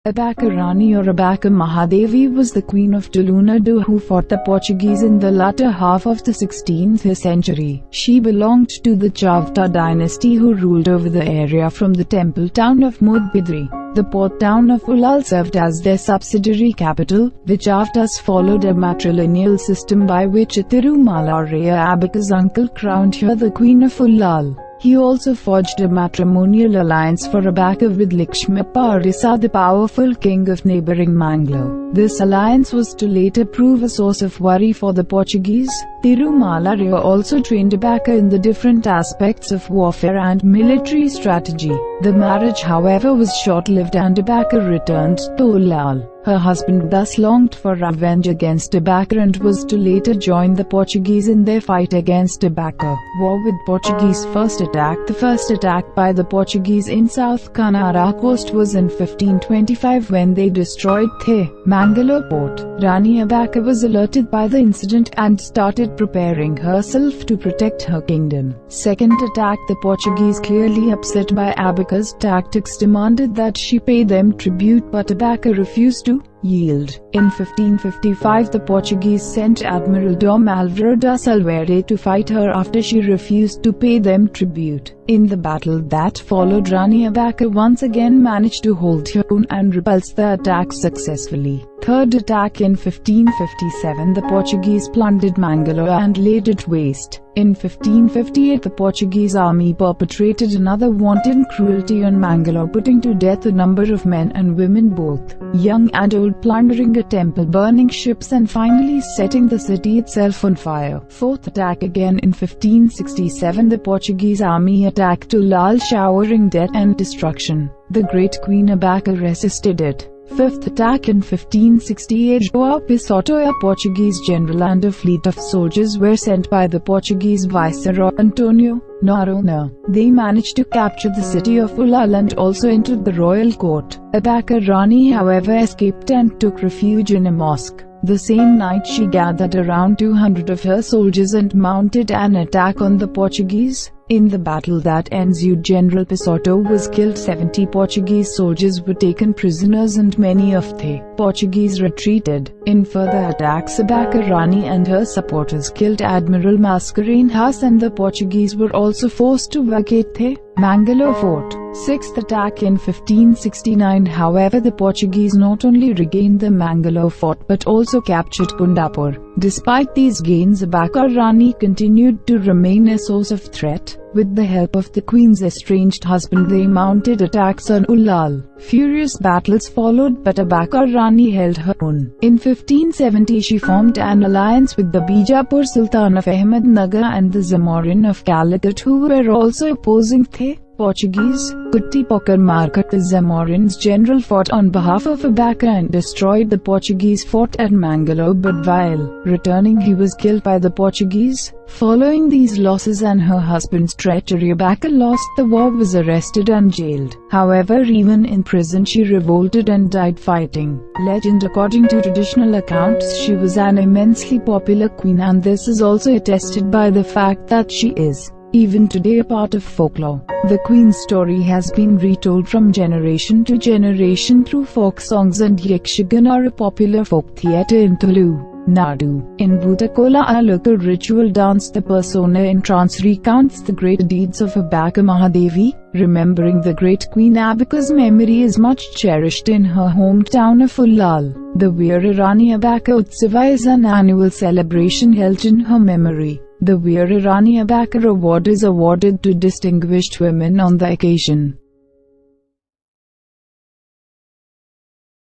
Abbakka Rani or Abbakka Mahadevi was the queen of Tulunadu who fought the Portuguese in the latter half of the 16th century. She belonged to the Chowta dynasty who ruled over the area from the temple town of Moodabidri. The port town of Ullal served as their subsidiary capital. The Chowtas followed a matrilineal system by which Tirumala Raya, Abbakka's uncle, crowned her the queen of Ullal. He also forged a matrimonial alliance for Abbakka with Lakshmappa Arasa, the powerful king of neighbouring Mangalore. This alliance was to later prove a source of worry for the Portuguese. Tirumala Raya also trained Abbakka in the different aspects of warfare and military strategy. The marriage, however, was short-lived and Abbakka returned to Ullal. Her husband thus longed for revenge against Abbakka and was to later join the Portuguese in their fight against Abbakka. War with Portuguese first attack. The first attack by the Portuguese in South Kannada coast was in 1525 when they destroyed the Mangalore port. Rani Abbakka was alerted by the incident and started preparing herself to protect her kingdom. Second attack. The Portuguese, clearly upset by Abbakka's tactics, demanded that she pay them tribute, but Abbakka refused to yield. In 1555 the Portuguese sent Admiral Dom Álvaro da Silveira to fight her after she refused to pay them tribute. In the battle that followed, Rani Abbakka once again managed to hold her own and repulsed the attack successfully. Third attack. In 1557 the Portuguese plundered Mangalore and laid it waste. In 1558 the Portuguese army perpetrated another wanton cruelty on Mangalore, putting to death a number of men and women, both young and old, plundering a temple, burning ships, and finally setting the city itself on fire. Fourth attack. Again in 1567 the Portuguese army attacked Ullal, showering death and destruction. The great Queen Abbakka resisted it. Fifth attack. In 1568 João Pessoa, a Portuguese general, and a fleet of soldiers were sent by the Portuguese viceroy Antonio Noronha. They managed to capture the city of Ullal and also entered the royal court. Abbakka Rani, however, escaped and took refuge in a mosque. The same night she gathered around 200 of her soldiers and mounted an attack on the Portuguese. In the battle that ensued, General Pessoa was killed, 70 Portuguese soldiers were taken prisoners, and many of the Portuguese retreated. In further attacks, Abbakka Rani and her supporters killed Admiral Mascarenhas, and the Portuguese were also forced to vacate the Mangalore fort. Sixth attack. In 1569, however, the Portuguese not only regained the Mangalore fort but also captured Kundapur. Despite these gains, Abbakka Rani continued to remain a source of threat. With the help of the queen's estranged husband, they mounted attacks on Ullal. Furious battles followed, but Abbakka Rani held her own. In 1570 she formed an alliance with the Bijapur Sultan of Ahmednagar and the Zamorin of Calicut, who were also opposing the Portuguese. Kutti Pokar Markat, the Zamorin's general, fought on behalf of Abbakka and destroyed the Portuguese fort at Mangalore, but while returning he was killed by the Portuguese. Following these losses and her husband's treachery, Abbakka lost the war, was arrested and jailed. However, even in prison she revolted and died fighting. Legend. According to traditional accounts, she was an immensely popular queen, and this is also attested by the fact that she is even today a part of folklore. The queen's story has been retold from generation to generation through folk songs, and Yakshagana, a popular folk theatre in Tulu Nadu. In Bhutakola, a local ritual dance, the persona in trance recounts the great deeds of Abbakka Mahadevi. Remembering the great Queen Abbakka's memory is much cherished in her hometown of Ullal. The Veera Rani Abbakka Utsava is an annual celebration held in her memory. The Veera Rani Abbakka Award is awarded to distinguished women on the occasion.